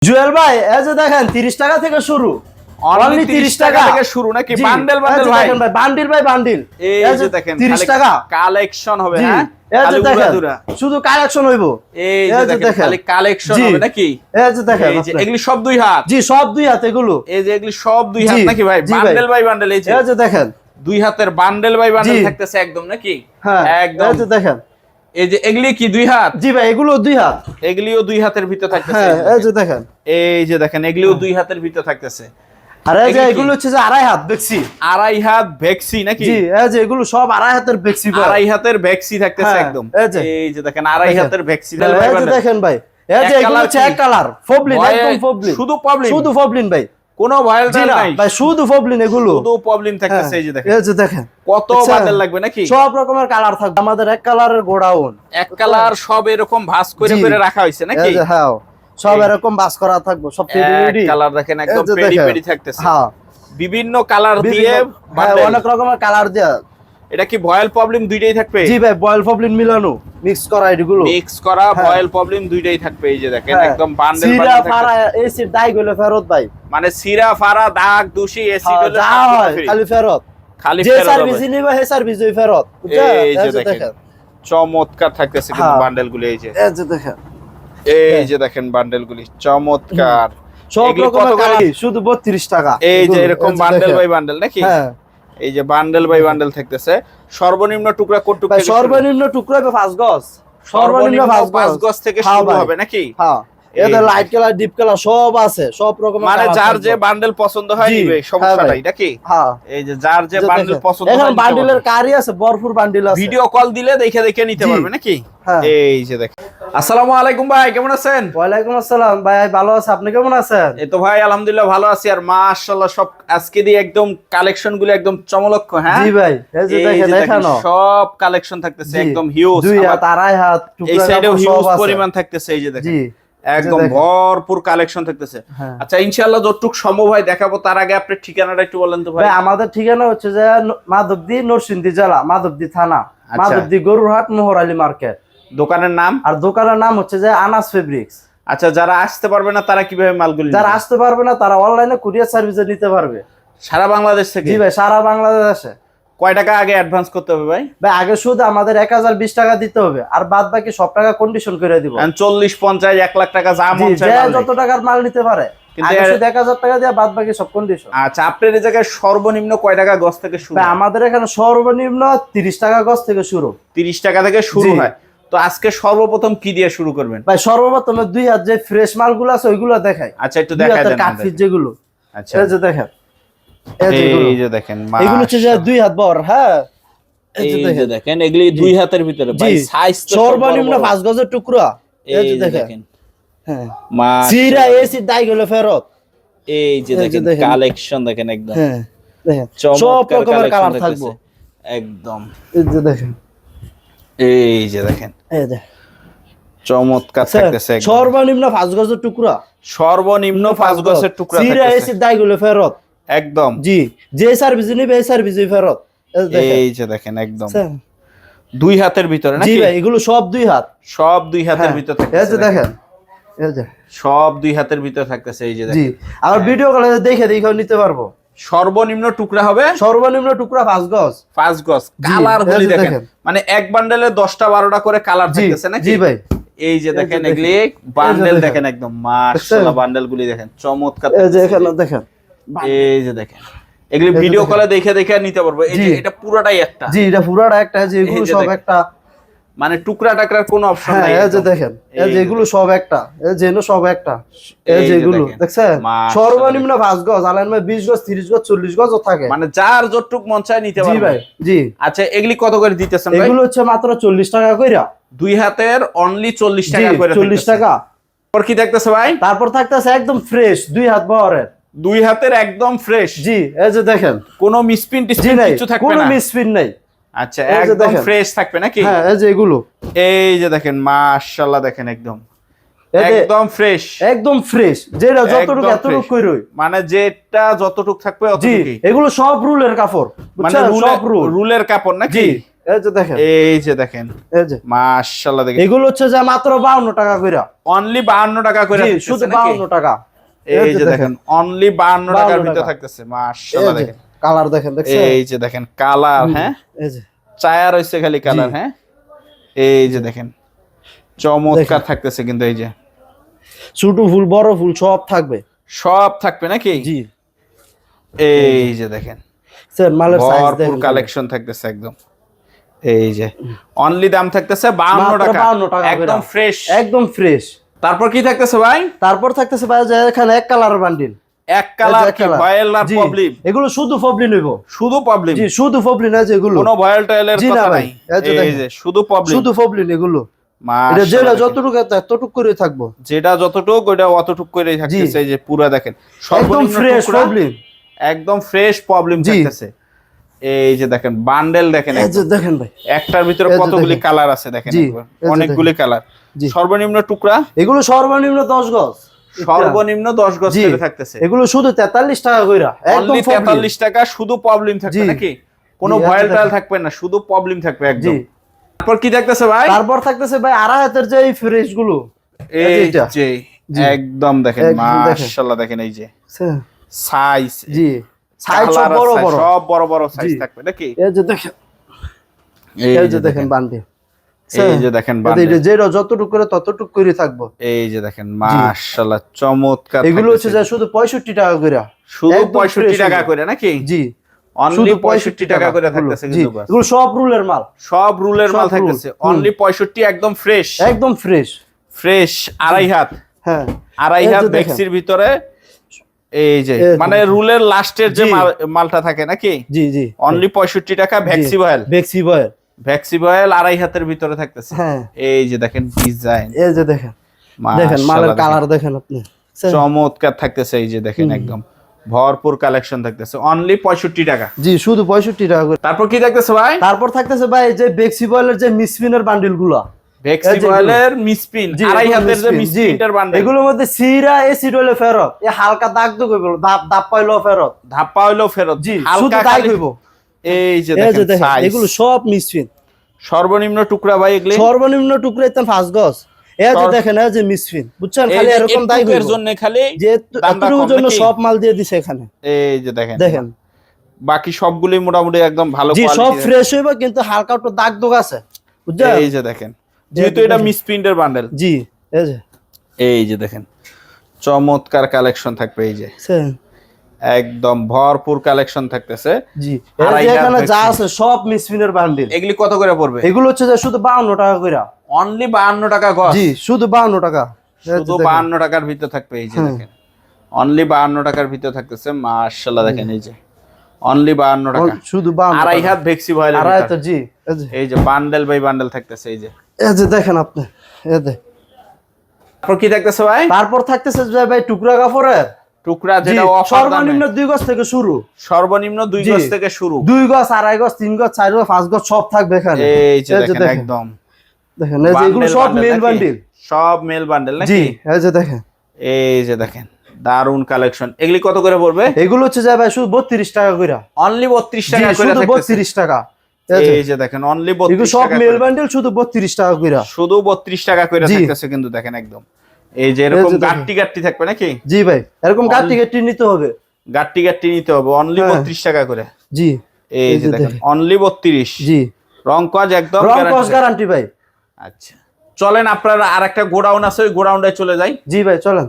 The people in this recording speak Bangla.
জুয়েল ভাই এই যে দেখেন 30 টাকা থেকে শুরু অনলি 30 টাকা থেকে শুরু নাকি বান্ডেল বান্ডেল ভাই দেখেন ভাই বান্ডিল ভাই বান্ডিল এই যে দেখেন 30 টাকা কালেকশন হবে হ্যাঁ এই যে দেখেন আলুরা শুধু কালেকশন হইবো এই যে দেখেন খালি কালেকশন হবে নাকি এই যে দেখেন এই যে এগুলি সব দুই হাত জি সব দুই হাত এগুলো এই যে এগুলি সব দুই হাত নাকি ভাই বান্ডেল বাই বান্ডেল এই যে দেখেন দুই হাতের বান্ডেল বাই বান্ডেল থাকতেছে একদম নাকি হ্যাঁ একদম এই যে দেখেন এই যে এগুলি কি দুই হাত জি ভাই এগুলো দুই হাত এগুলিও দুই হাতের ভিতর থাকতেছে হ্যাঁ এই যে দেখেন এই যে দেখেন এগুলিও দুই হাতের ভিতর থাকতেছে আর এই যে এগুলো হচ্ছে যে আড়াই হাত বেক্সি আড়াই হাত ভেক্সি নাকি জি এই যে এগুলো সব আড়াই হাতের বেক্সি আড়াই হাতের ভেক্সি থাকতেছে একদম এই যে দেখেন আড়াই হাতের ভেক্সি এই যে দেখেন ভাই এই যে এগুলো হচ্ছে এক কালার ফবলিন একদম ফবলিন শুধু ফবলিন ভাই কোনো ভয়েল নাই ভাই শুধু ফবলিন এগুলো শুধু ফবলিন থাকতেছে এই যে দেখেন এই যে দেখেন কত বান্ডেল লাগবে নাকি সব রকমের কালার থাকবে আমাদের এক কালারের গোডাউন এক কালার সব এরকম ভাঁজ করে করে রাখা হইছে নাকি এই যে হ্যাঁ সব এরকম বাস করা থাকবে সব রেডি কালার দেখেন একদম পেডি পেডি থাকতেছে হ্যাঁ বিভিন্ন কালার দিয়ে অনেক রকমের কালার দিয়ে এটা কি ভয়েল প্রবলেম দুইটাই থাকবে জি ভাই বয়েল ফবলিন মিলানো মিক্স করা এগুলো মিক্স করা ভয়েল প্রবলেম দুইটাই থাকবে এই যে দেখেন একদম বান্ডেল সিরা ফারা এসি দাই গলে ফেরত ভাই মানে সিরা ফারা দাগ দূষি এসি গলে খালি ফেরত খালি যে সার্ভিস নিবে হে সার্ভিস ওই ফেরত এই যে দেখেন চমৎকার থাকতেছে কিন্তু বান্ডেল গুলো এই যে দেখেন এই যে দেখেন বান্ডেল গুলি চমৎকার সব রকমের কালার শুধু 32 টাকা এই যে এরকম বান্ডেল বাই বান্ডেল নাকি হ্যাঁ এই যে বান্ডেল বাই বান্ডেল থাকতেছে সর্বনিম্ন টুকরা কোন টুকরা সর্বনিম্ন টুকরা 5 গজ সর্বনিম্ন 5 গজ থেকে শুরু হবে নাকি হ্যাঁ এদের লাইট কালার ডিপ কালার সব আছে সব রকমের মানে যার যে বান্ডেল পছন্দ হয় নিবে সমস্যা নাই নাকি হ্যাঁ এই যে যার যে বান্ডেল পছন্দ হয় এখন বান্ডেলের কারি আছে ভরপুর বান্ডেল আছে ভিডিও কল দিলে দেখে দেখে নিতে পারবে নাকি এই যে দেখেন আসসালামু আলাইকুম ভাই কেমন আছেন ওয়ালাইকুম আসসালাম ভাই ভালো আছি আপনি কেমন আছেন এই তো ভাই আলহামদুলিল্লাহ ভালো আছি আর মাশাআল্লাহ সব আজকে দিয়ে একদম কালেকশন গুলো একদম চমলক্ষ হ্যাঁ জি ভাই এই যে দেখেন এখানে সব কালেকশন থাকতেছে একদম হিউজ দুই হাত আড়াই হাত এই সাইডেও হিউজ পরিমাণ থাকতেছে এই যে দেখেন একদম ভরপুর কালেকশন থাকতেছে আচ্ছা ইনশাআল্লাহ যতটুকু সম্ভব হয় দেখাবো তার আগে আপনি ঠিকানাটা একটু বলেন তো ভাই আমাদের ঠিকানা হচ্ছে যে মাধবদী নরসিংদী জেলা মাধবদী থানা মাধবদী গরুরহাট মোহরালী মার্কেট দোকানের নাম আর দোকানের নাম হচ্ছে যে আনাস ফেব্রিক্স আচ্ছা যারা আসতে পারবে না তারা কিভাবে মালগুলি যারা আসতে পারবে না তারা অনলাইনে কুরিয়ার সার্ভিসে নিতে পারবে সারা বাংলাদেশ থেকে জি ভাই সারা বাংলাদেশে কয় টাকা আগে অ্যাডভান্স করতে হবে ভাই ভাই আগে শুধু আমাদের 1020 টাকা দিতে হবে আর বাদ বাকি সব টাকা কন্ডিশন করে দিব 40 50 1 লাখ টাকা যা মন চায় যত টাকার মাল নিতে পারে কিন্তু শুধু 1000 টাকা দিয়ে বাদ বাকি সব কন্ডিশন আচ্ছা আপনার এই জায়গায় সর্বনিম্ন কয় টাকা গজ থেকে শুরু ভাই আমাদের এখানে সর্বনিম্ন 30 টাকা গজ থেকে শুরু 30 টাকা থেকে শুরু হয় তো আজকে সর্বপ্রথম কি দিয়ে শুরু করবেন ভাই সর্বপ্রথম দুই হাত যে ফ্রেশ মালগুলো আছে ওইগুলো দেখাই আচ্ছা একটু দেখাই দেন কাটফিট যেগুলো আচ্ছা এই যে দেখেন এই যে দেখেন এগুলো হচ্ছে যে দুই হাত বড় হ্যাঁ এই যে দেখেন এগুলি দুই হাতের ভিতরে ভাই সাইজ তো সর্বনিম্ন 5 গজের টুকরা এই যে দেখেন হ্যাঁ সিরা এসি দাই গলে ফেরত এই যে দেখেন কালেকশন দেখেন একদম হ্যাঁ দেখেন সব রকমের কালার থাকবে একদম এই যে দেখেন এই যে দেখেন এই যে চমৎকার থাকতেছে সর্বনিম্ন 5 গজের টুকরা সর্বনিম্ন 5 গজের টুকরা থাকতেছে সিরা এসি দাই গলে ফেরত একদম জি যে সার্ভিস নিবে এই সার্ভিসই ফেরত এই যে দেখেন একদম দুই হাতের ভিতরে নাকি জি ভাই এগুলো সব দুই হাত সব দুই হাতের ভিতর থাকতেছে এই যে দেখেন এই যে সব দুই হাতের ভিতর থাকতেছে এই যে দেখেন জি আর ভিডিও কলে দেখে নিতে পারবো সর্বনিম্ন টুকরা হবে সর্বনিম্ন টুকরা 5 গজ 5 গজ কালার গুলি দেখেন মানে এক বান্ডেলে 10টা 12টা করে কালার থাকতেছে নাকি জি ভাই এই যে দেখেন এগুলি বান্ডেল দেখেন একদম মাশাআল্লাহ বান্ডেল গুলি দেখেন চমৎকার এই যে এখানে দেখেন এই যে দেখেন এগুলি ভিডিও কলে দেখে দেখে নিতে পারবো এই যে এটা পুরোটাই একটা জি এটা পুরোটা একটা যে এগুলো সব একটা মানে টুকরা টাকরার কোনো অপশন নাই এই যে দেখেন এই যে এগুলো সব একটা এই যে সব একটা এই যে এগুলো দেখছেন সর্বনিম্ন 5 গজ আলান ভাই 20 গজ 30 গজ 40 গজও থাকে মানে যার যতটুক মন চায় নিতে পারবে জি ভাই জি আচ্ছা এগুলি কত করে দিতেছেন ভাই এগুলো হচ্ছে মাত্র 40 টাকা কইরা দুই হাতের অনলি 40 টাকা করে 40 টাকা আর কি থাকতেছে ভাই তারপর থাকতেছে একদম ফ্রেশ দুই হাত বহরের দুই হাতের একদম ফ্রেশ জি এই যে দেখেন কোনো মিসপ্রিন্ট কিছু থাকবে না কোনো মিসপ্রিন্ট নাই আচ্ছা একদম ফ্রেশ থাকবে নাকি হ্যাঁ এই যে এগুলো এই যে দেখেন মাশাআল্লাহ দেখেন একদম ফ্রেশ যেটা যতটুকু এতটুকু কইরই মানে যেটা যতটুকু থাকবে অতটুকুই এগুলো সব রুলের কাপড় মানে রুলের কাপড় নাকি এই যে দেখেন, এই যে দেখেন, এই যে মাশাআল্লাহ দেখেন, এগুলো হচ্ছে যে মাত্র 52 টাকা কইরা, অনলি 52 টাকা করে, শুধু 52 টাকা। এই যে দেখেন অনলি 52 টাকার ভিতর থাকতেছে, মাশাআল্লাহ দেখেন, কালার দেখেন, দেখছেন, এই যে দেখেন কালার, হ্যাঁ এই যে চায়া রইছে খালি কালার, হ্যাঁ এই যে দেখেন চমৎকার থাকতেছে কিন্তু, এই যে ছোট ফুল বড় ফুল সব থাকবে, সব থাকবে নাকি? জি, এই যে দেখেন স্যার মালের সাইজ ভরপুর দেখেন, কালেকশন থাকতেছে একদম। এই যে অনলি দাম থাকতেছে 52 মাত্র টাকা, 52 টাকা একদম ফ্রেশ, একদম ফ্রেশ। তারপর কি থাকতেছে ভাই? তারপর থাকতেছে ভাই যে এখানে এক কালারের বান্ডিল, এক কালার কি ভয়েল আর প্রবলেম? এগুলো শুধু প্রবলেম হইব, শুধু প্রবলেম, জি শুধু প্রবলেম আছে এগুলো, কোনো ভয়েল টয়েলের কথা নাই, এই যে শুধু প্রবলেম, শুধু প্রবলেম এগুলো। এটা মাশাআল্লাহ যেটা যতটুকু ততটুকু করে থাকবো, যেটা যতটুকু ওটা অতটুকু করেই থাকতেছে, এই যে পুরো দেখেন একদম ফ্রেশ প্রবলেম, একদম ফ্রেশ প্রবলেম থাকতেছে। এই যে দেখেন বান্ডেল দেখেন, এই যে দেখেন ভাই একটার ভিতরে কতগুলি কালার আছে দেখেন, অনেকগুলি কালার। সর্বনিম্ন টুকরা এগুলো সর্বনিম্ন 10 গজ, সর্বনিম্ন 10 গজ করে থাকতেছে, এগুলো শুধু 43 টাকা কইরা, একদম 43 টাকা, শুধু প্রবলেম থাকবে নাকি? কোনো ভয়েল টয়েল থাকবে না, শুধু প্রবলেম থাকবে একদম। তারপর কি থাকতেছে ভাই? তারপর থাকতেছে ভাই আড়াই হাতের যে এই ফ্রেশ গুলো, এই যে একদম দেখেন মাশাআল্লাহ দেখেন, এই যে সাইজ, জি সাইজ সব বড় বড়, সব বড় বড় সাইজ থাকবে নাকি? এই যে দেখেন, এই যে দেখেন বান্ডিল, এই যে দেখেন বান্ডিল, এটা যেটা যতটুকু করে ততটুকু করে থাকবো। এই যে দেখেন মাশাআল্লাহ চমৎকার, এগুলো হচ্ছে যে শুধু 65 টাকা কইরা, শুধু 65 টাকা করে নাকি? জি অনলি 65 টাকা করে থাকতেছে কিন্তু, এগুলো সব রুলের মাল, সব রুলের মাল থাকতেছে, অনলি 65, একদম ফ্রেশ, একদম ফ্রেশ, ফ্রেশ আড়াই হাত, হ্যাঁ আড়াই হাত ভেক্সির ভিতরে, এই যে মানে রুলের লাস্টের যে মালটা থাকে নাকি? জি জি অনলি 65 টাকা, ভেক্সি বয়েল, ভেক্সি বয়েল, ভেক্সি বয়েল আড়াই হাতের ভিতরে থাকতেছে। হ্যাঁ এই যে দেখেন ডিজাইন, এই যে দেখেন, দেখেন মালের কালার দেখেন আপনি, চমৎকার থাকতেছে, এই যে দেখেন একদম ভরপুর কালেকশন থাকতেছে, অনলি 65 টাকা, জি শুধু 65 টাকা করে। তারপর কি থাকতেছে ভাই? তারপর থাকতেছে ভাই যে ভেক্সি বয়েলের যে মিসপিনের বান্ডিল গুলো, ভেক্সি বয়েলের মিসপিন আড়াই হাতের যে মিসপিনটার বান্ডেল, এগুলোর মধ্যে সিরা এসিড হইলো ফেরত, এই হালকা দাগ তো কইবো, দাপ পাইলো ফেরত, ধাপ্পা হইলো ফেরত, জি হালকা দাগ হইবো। এই যে দেখেন সাইজ, এগুলো সব মিসপিন, সর্বনিম্ন টুকরা ভাই এগুলি সর্বনিম্ন টুকরা ইতান 5 গজ। এই যে দেখেন এই যে মিসপিন, বুঝছেন, খালি এরকম দাগ এর জন্য খালি যে এতটুকুর জন্য সব মাল দিয়ে দিছে এখানে। এই যে দেখেন, দেখেন বাকি সবগুলি মোটামুটি একদম ভালো জি কোয়ালিটি, সব ফ্রেশ হইবো, কিন্তু হালকা একটু দাগ দোগ আছে, বুঝছেন। এই যে দেখেন, যেহেতু এটা মিসপ্রিন্টের বান্ডেল, জি এই যে দেখেন চমৎকার কালেকশন থাকবে, এই যে একদম ভরপুর কালেকশন থাকতেছে, জি এখানে যা আছে সব মিসপিনের বান্ডিল। এগুলি কত করে পড়বে? এগুলো হচ্ছে যে শুধু 52 টাকা কইরা, অনলি 52 টাকা গজ, জি শুধু 52 টাকা, শুধু 52 টাকার ভিতর থাকবে, এই যে দেখেন অনলি 52 টাকার ভিতর থাকতেছে, মাশাআল্লাহ দেখেন, এই যে অনলি 52 টাকা, শুধু 52 আড়াই হাত ভেক্সি ভয়েল, আড়াই হাত, জি এই যে বান্ডেল বাই বান্ডেল থাকতেছে, এই যে দেখেন আপনি, এই যে তারপর কি থাকতেছে ভাই? তারপর থাকতেছে যে ভাই টুকরা কাপড়ের টুকরা, যেটা সর্বনিম্ন 2 গজ থেকে শুরু, সর্বনিম্ন 2 গজ থেকে শুরু, 2 গজ, আড়াই গজ, 3 গজ, 4 গজ, 5 গজ সব থাকবে এখানে। এই যে দেখেন একদম দেখেন, এই যে এগুলো সব মেল বান্ডিল, সব মেল বান্ডেল নাকি? জি এই যে দেখেন, এই যে দেখেন দারুন কালেকশন। এগুলি কত করে পড়বে? এগুলো হচ্ছে যে ভাই শুধু 32 টাকা কইরা, অনলি 32 টাকা করে, শুধু 32 টাকা। এই যে দেখেন অনলি 32 টাকা, এগুলো সব মেল বান্ডিল শুধু 32 টাকা কইরা, শুধু 32 টাকা করে থাকতেছে কিন্তু, দেখেন একদম এই যে এরকম গাট্টি গাট্টি থাকবে নাকি? জি ভাই এরকম গাট্টি গাট্টি নিতে হবে, গাট্টি গাট্টি নিতে হবে, অনলি 32 টাকা করে, জি এই যে দেখেন অনলি 32, জি রং কাজ একদম গ্যারান্টি ভাই। আচ্ছা চলেন, আপনার আরেকটা গোডাউন আছে, ওই গোডাউনটায় চলে যাই। জি ভাই চলেন।